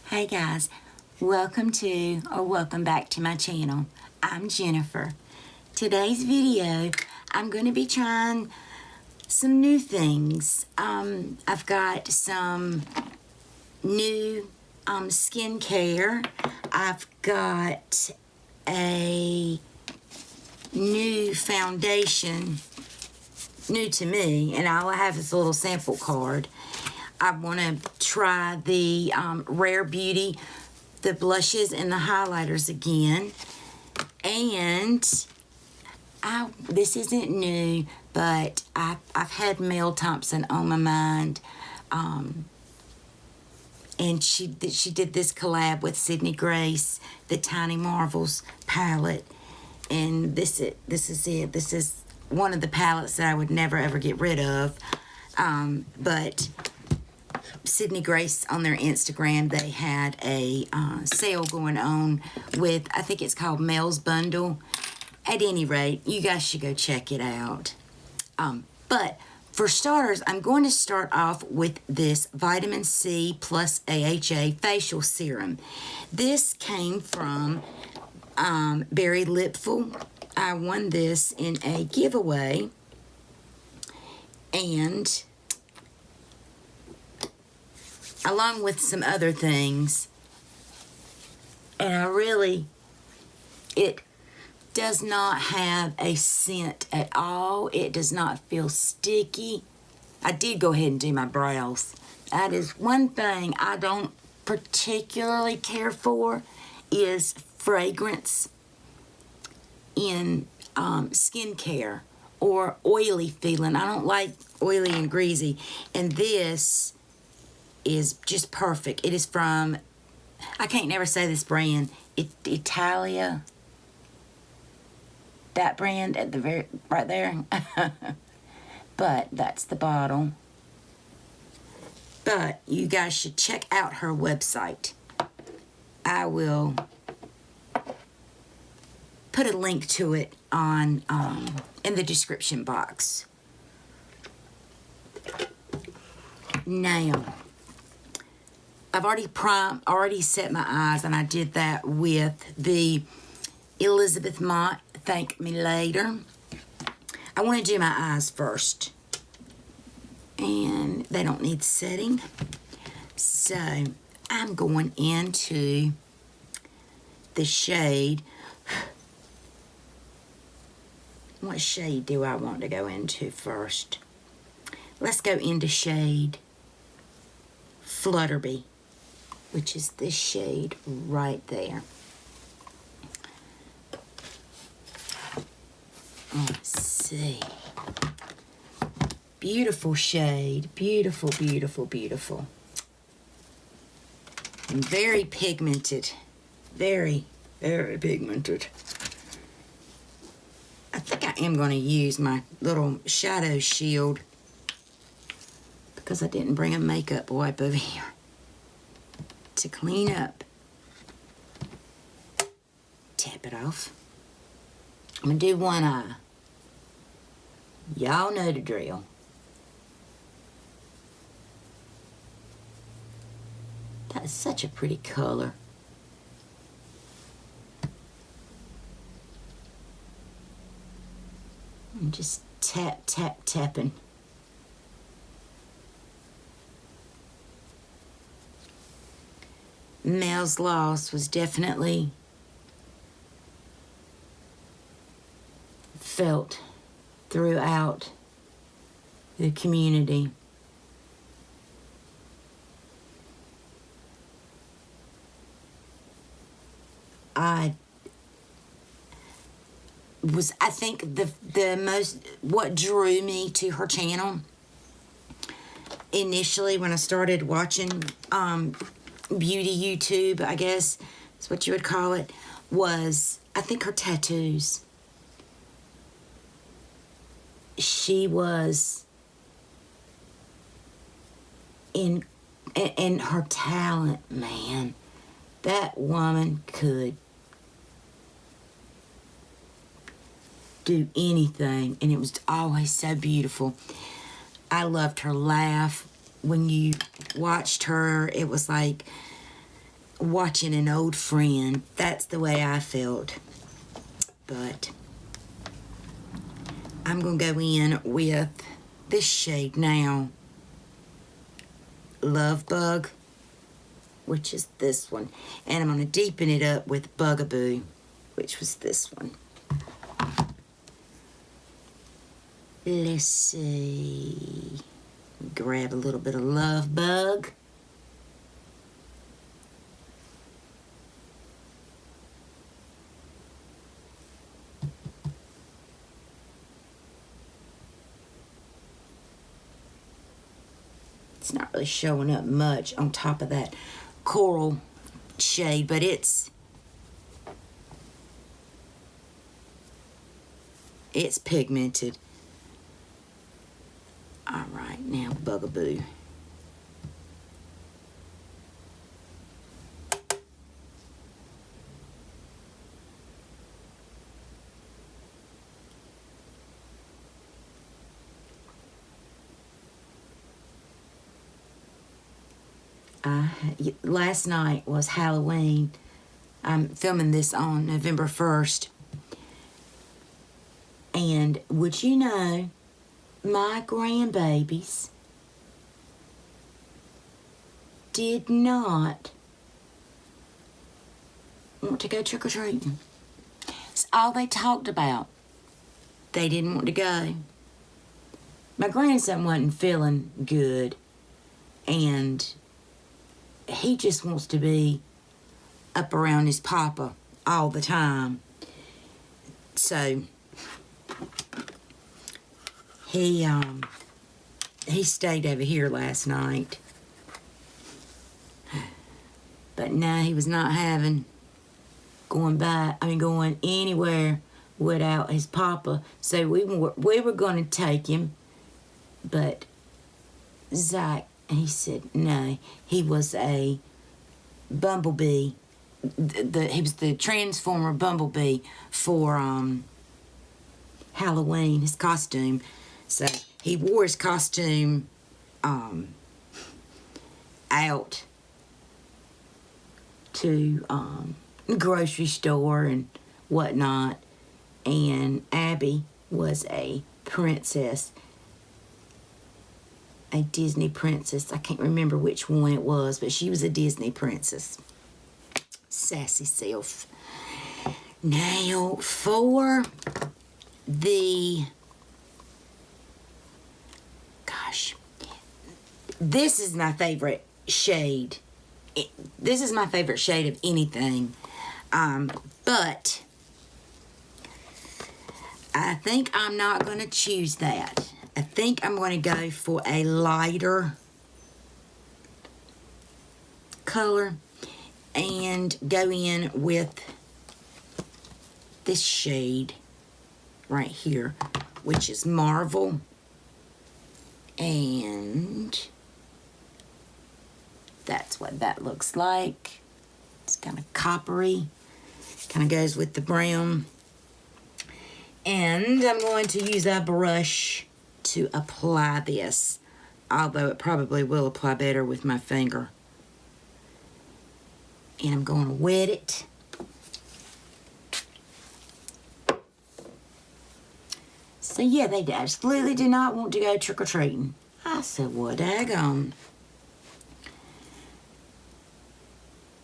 Hey guys, welcome back to my channel. I'm Jennifer. Today's video, I'm going to be trying some new things. I've got some new skincare. I've got a new foundation, new to me, and all I have is a little sample card. I want to try the Rare Beauty, the blushes and the highlighters again. And this isn't new, but I've had Mel Thompson on my mind. And she did this collab with Sydney Grace, the Tiny Marvels palette. And this is it. This is one of the palettes that I would never ever get rid of. But Sydney Grace, on their Instagram, they had a sale going on with, I think it's called Mel's Bundle. At any rate, you guys should go check it out. But for starters, I'm going to start off with this Vitamin C plus AHA facial serum. This came from Berry Lipful. I won this in a giveaway, and along with some other things, and it does not have a scent at all. It does not feel sticky. I did go ahead and do my brows. That is one thing I don't particularly care for, is fragrance in skincare or oily feeling. I don't like oily and greasy, and this is just perfect. It is from, I can't never say this brand, Italia. That brand at the very, right there. But that's the bottle. But you guys should check out her website. I will put a link to it on in the description box. Now, I've already set my eyes, and I did that with the Elizabeth Mott Thank Me Later. I want to do my eyes first, and they don't need setting. So I'm going into the shade. What shade do I want to go into first? Let's go into shade Flutterby, which is this shade right there. Let's see. Beautiful shade. Beautiful, beautiful, beautiful. And very pigmented. Very, very pigmented. I think I am going to use my little shadow shield, because I didn't bring a makeup wipe over here to clean up. Tap it off. I'm going to do one eye. Y'all know the drill. That is such a pretty color. I'm just tapping. Mel's loss was definitely felt throughout the community. I think what drew me to her channel initially when I started watching beauty YouTube, I guess is what you would call it, was, I think, her tattoos. She was in her talent, man. That woman could do anything, and it was always so beautiful. I loved her laugh. When you watched her, it was like watching an old friend. That's the way I felt. But I'm going to go in with this shade now. Love Bug, which is this one. And I'm going to deepen it up with Bugaboo, which was this one. Let's see. Grab a little bit of Love Bug. It's not really showing up much on top of that coral shade, but it's pigmented. All right, now Bugaboo. Last night was Halloween. I'm filming this on November 1st. And would you know, my grandbabies did not want to go trick-or-treating. It's all they talked about. They didn't want to go. My grandson wasn't feeling good, and he just wants to be up around his papa all the time. So he stayed over here last night. But now he was not having going anywhere without his papa. So we were going to take him, but Zach, he said no. He was a bumblebee. He was the Transformer Bumblebee for Halloween, his costume. So he wore his costume out to the grocery store and whatnot. And Abby was a princess. A Disney princess. I can't remember which one it was, but she was a Disney princess. Sassy self. Now for the... Gosh. This is my favorite shade. This is my favorite shade of anything. But I think I'm not going to choose that. I think I'm going to go for a lighter color and go in with this shade right here, which is Marvel. And that's what that looks like. It's kind of coppery. Kind of goes with the brown. And I'm going to use a brush to apply this, although it probably will apply better with my finger. And I'm going to wet it. So yeah, they absolutely did not want to go trick-or-treating. I said, well, daggone.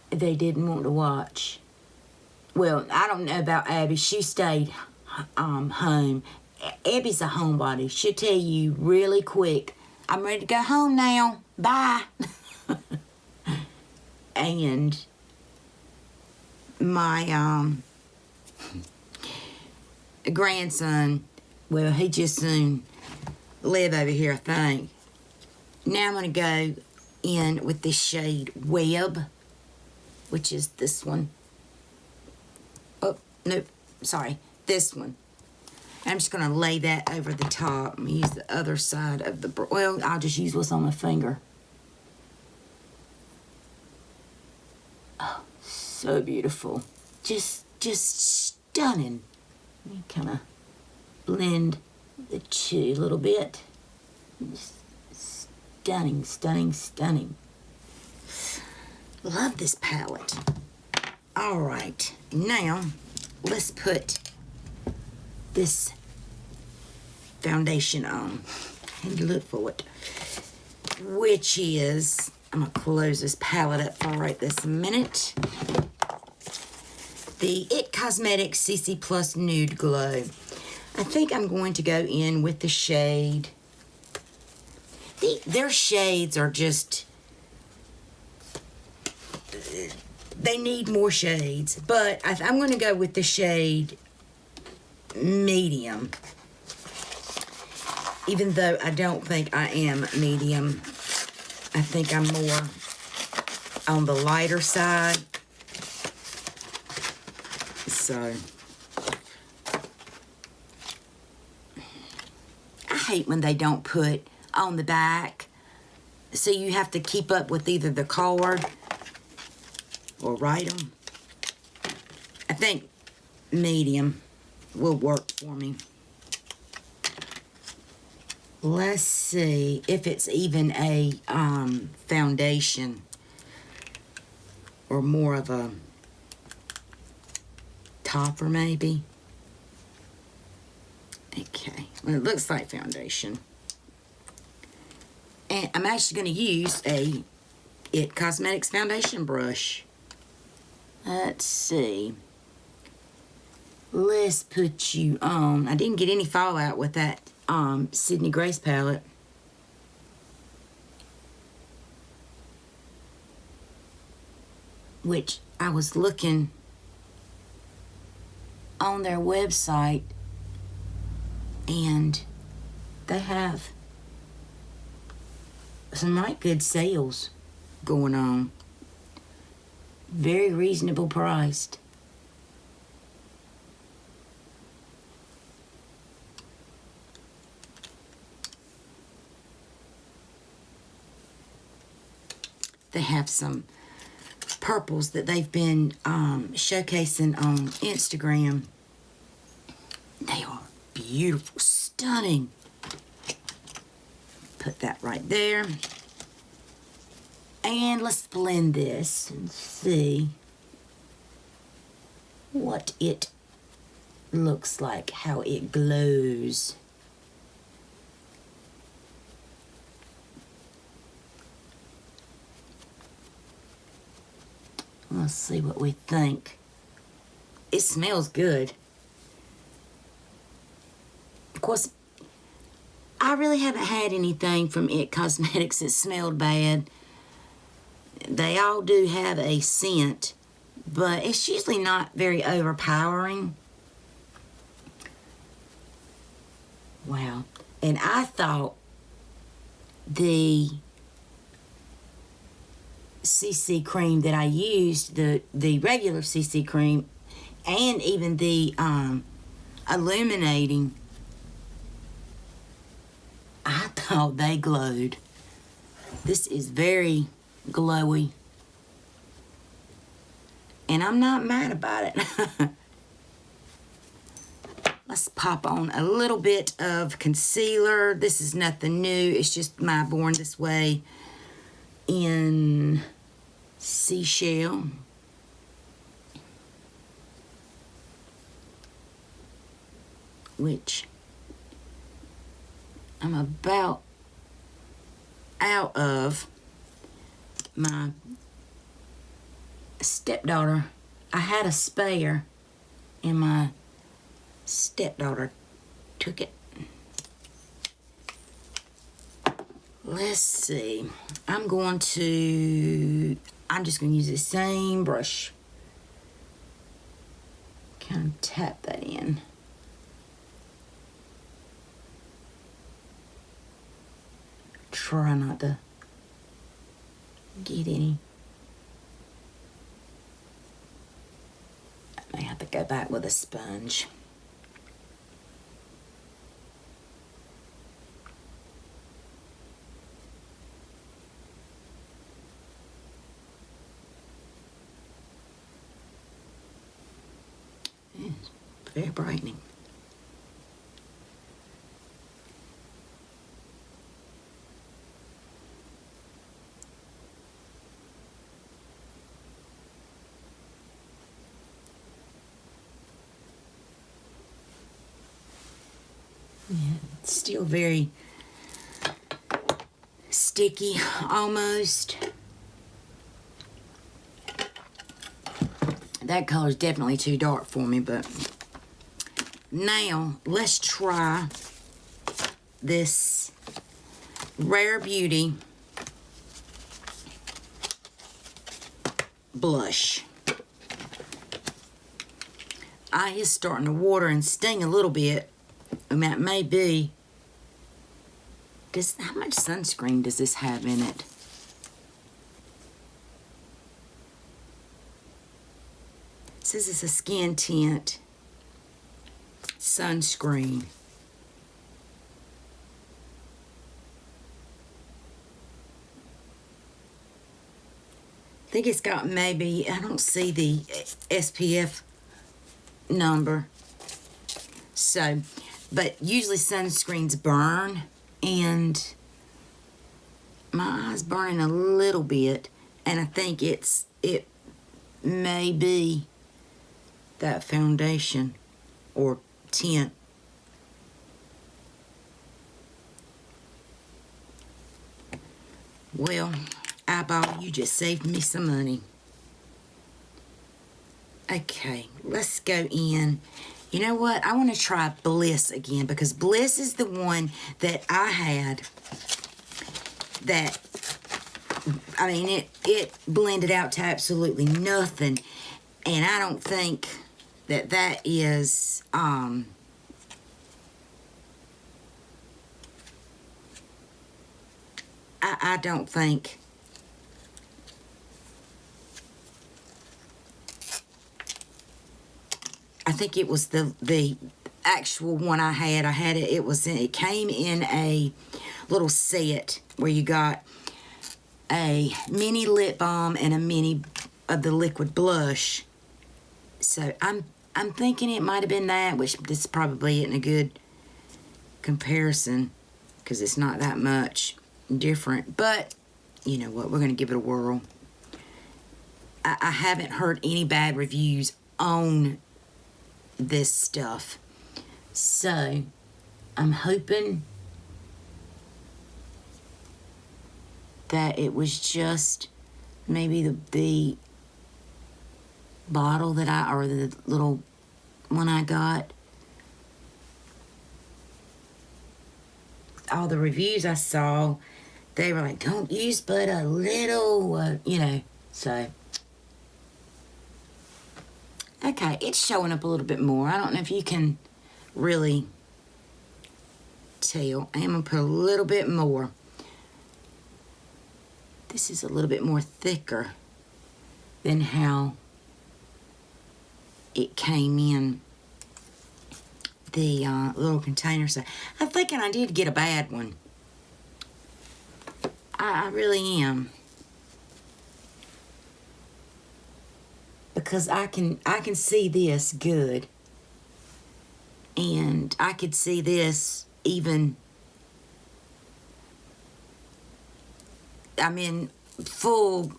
They didn't want to watch. Well, I don't know about Abby. She stayed home. Abby's a homebody. She'll tell you really quick, I'm ready to go home now. Bye. And my grandson, well, he just soon live over here, I think. Now I'm going to go in with this shade Web, which is this one. Oh, nope, sorry, this one. I'm just going to lay that over the top. I'm going to use the other side of the... Well, I'll just use what's on my finger. Oh, so beautiful. Just stunning. Let me kind of blend the two a little bit. Just stunning, stunning, stunning. Love this palette. All right, now let's put this foundation on and look for it, which is, I'm gonna close this palette up for right this minute. The It Cosmetics CC Plus Nude Glow. I think I'm going to go in with the shade. Their shades are just, they need more shades, but I'm going to go with the shade Medium. Even though I don't think I am medium. I think I'm more on the lighter side. So, I hate when they don't put on the back, so you have to keep up with either the card or write them. I think medium will work for me. Let's see if it's even a foundation or more of a topper maybe. Okay, well, it looks like foundation. And I'm actually going to use a It Cosmetics foundation brush. Let's see. Let's put you on. I didn't get any fallout with that Sydney Grace palette. Which I was looking on their website, and they have some right good sales going on. Very reasonable priced. They have some purples that they've been showcasing on Instagram. They are beautiful, stunning. Put that right there. And let's blend this and see what it looks like, how it glows. Let's see what we think. It smells good. Of course, I really haven't had anything from It Cosmetics that smelled bad. They all do have a scent, but it's usually not very overpowering. Wow. And I thought the CC cream that I used, the regular CC cream, and even the illuminating, I thought they glowed. This is very glowy, and I'm not mad about it. Let's pop on a little bit of concealer. This is nothing new. It's just my Born This Way in Seashell. Which I'm about out of. My stepdaughter, I had a spare and my stepdaughter took it. Let's see. I'm just going to use the same brush. Kind of tap that in. Try not to get any. I may have to go back with a sponge. It's very brightening. Yeah, it's still very sticky, almost. That color's definitely too dark for me, but now let's try this Rare Beauty blush. Eye is starting to water and sting a little bit. And that may be, how much sunscreen does this have in it? It says it's a skin tint sunscreen. I think it's got maybe, I don't see the SPF number. So, but usually sunscreens burn, and my eye's burning a little bit, and I think it may be that foundation or tint. Well, eyeball, you just saved me some money. Okay, let's go in. You know what? I want to try Bliss again, because Bliss is the one that I had that, I mean, it blended out to absolutely nothing. And I don't think that is, I don't think I think it was the actual one I had. It came in a little set where you got a mini lip balm and a mini of the liquid blush. So I'm thinking it might have been that, which this probably isn't a good comparison because it's not that much different. But you know what? We're going to give it a whirl. I haven't heard any bad reviews on this stuff, so I'm hoping that it was just maybe the bottle that or the little one I got. All the reviews I saw, they were like, don't use but a little, you know, so. Okay, it's showing up a little bit more. I don't know if you can really tell. I am going to put a little bit more. This is a little bit more thicker than how it came in the little container. So I'm thinking I did get a bad one. I really am. Because I can see this good, and I could see this even, I'm in full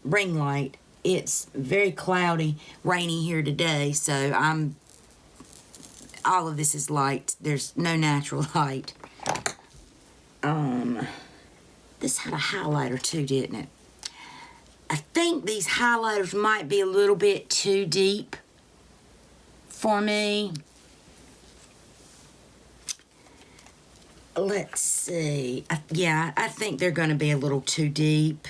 ring light. It's very cloudy, rainy here today, so all of this is light. There's no natural light. This had a highlighter too, didn't it? I think these highlighters might be a little bit too deep for me. Let's see. Yeah, I think they're going to be a little too deep.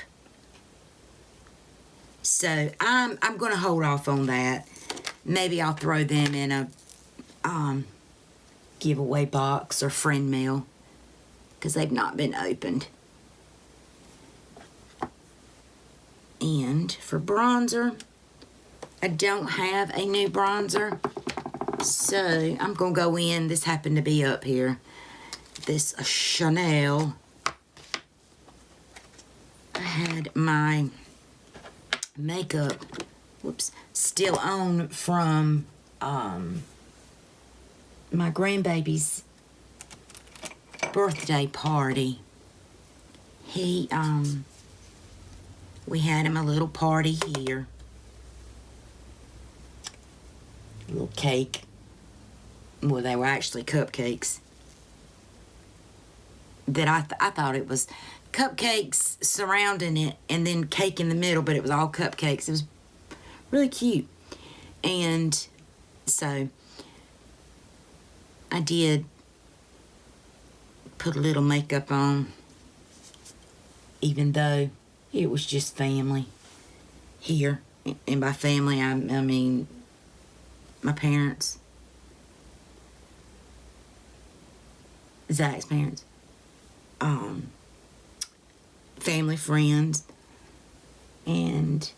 So I'm going to hold off on that. Maybe I'll throw them in a giveaway box or friend mail because they've not been opened. And for bronzer, I don't have a new bronzer, so I'm going to go in. This happened to be up here. This Chanel. I had my makeup, still on from my grandbaby's birthday party. We had him a little party here. A little cake. Well, they were actually cupcakes. that I thought it was cupcakes surrounding it and then cake in the middle, but it was all cupcakes. It was really cute. And so I did put a little makeup on, even though it was just family here. And by family, I mean my parents, Zach's parents, family, friends, and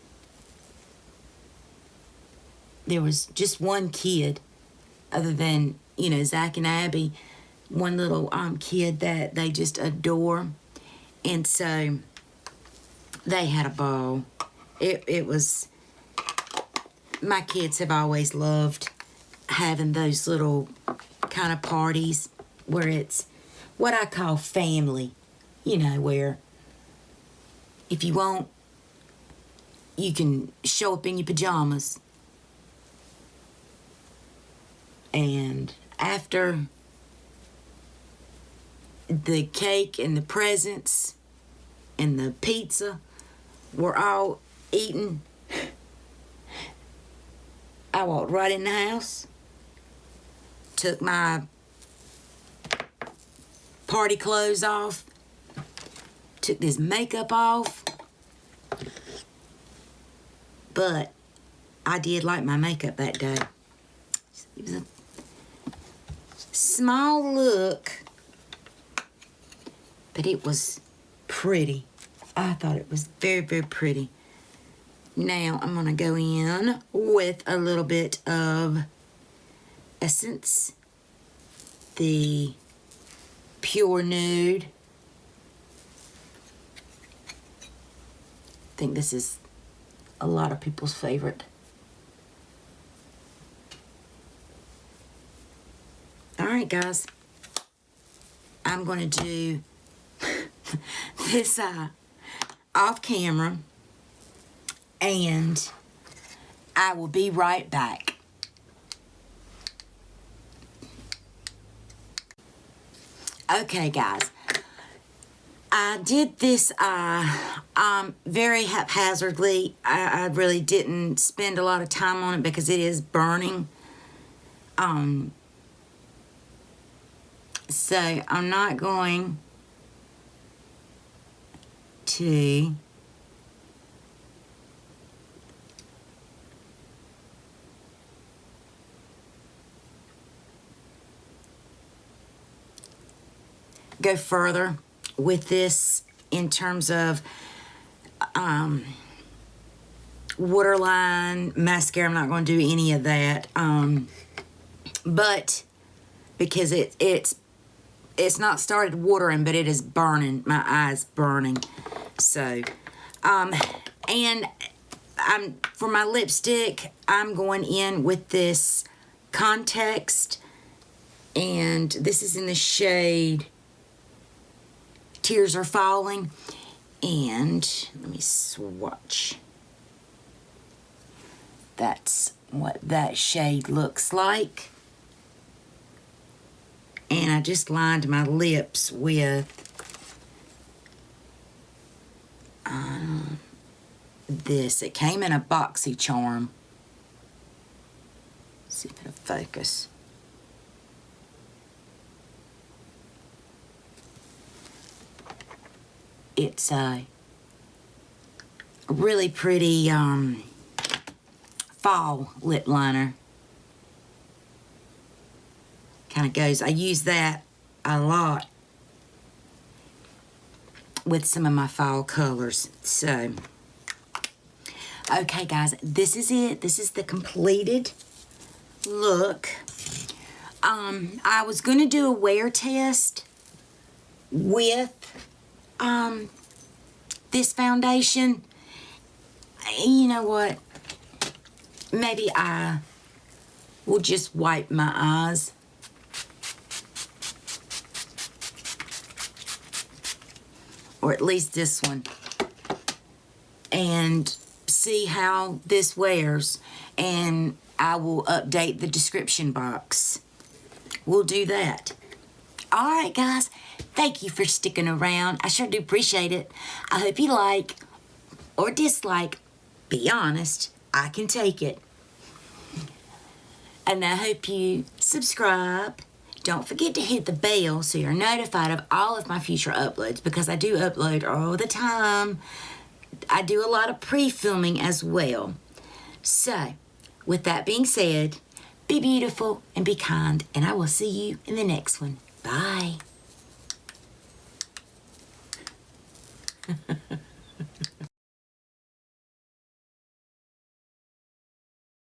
there was just one kid, other than, you know, Zach and Abby, one little kid that they just adore, and so they had a ball. It was, my kids have always loved having those little kind of parties where it's what I call family, you know, where if you want, you can show up in your pajamas. And after the cake and the presents and the pizza were all eaten, I walked right in the house, took my party clothes off, took this makeup off, but I did like my makeup that day. It was a small look, but it was pretty. I thought it was very, very pretty. Now I'm gonna go in with a little bit of Essence, the Pure Nude. I think this is a lot of people's favorite. Alright guys, I'm going to do this off camera, and I will be right back. Okay guys, I did this very haphazardly. I really didn't spend a lot of time on it because it is burning. So I'm not going to go further with this in terms of waterline mascara. I'm not going to do any of that, but because it's not started watering, but it is burning. My eye's burning. So, and for my lipstick, I'm going in with this Context, and this is in the shade Tears Are Falling. And let me swatch. That's what that shade looks like. And I just lined my lips with this. It came in a boxy charm. Let's see if it'll focus. It's a really pretty fall lip liner. Kind of goes, I use that a lot with some of my fall colors. So, okay guys, this is it. This is the completed look. I was going to do a wear test with this foundation. You know what? Maybe I will just wipe my eyes. Or at least this one, and see how this wears, and I will update the description box. We'll do that. All right, guys. Thank you for sticking around. I sure do appreciate it. I hope you like or dislike. Be honest. I can take it. And I hope you subscribe. Don't forget to hit the bell so you're notified of all of my future uploads, because I do upload all the time. I do a lot of pre-filming as well. So, with that being said, be beautiful and be kind, and I will see you in the next one.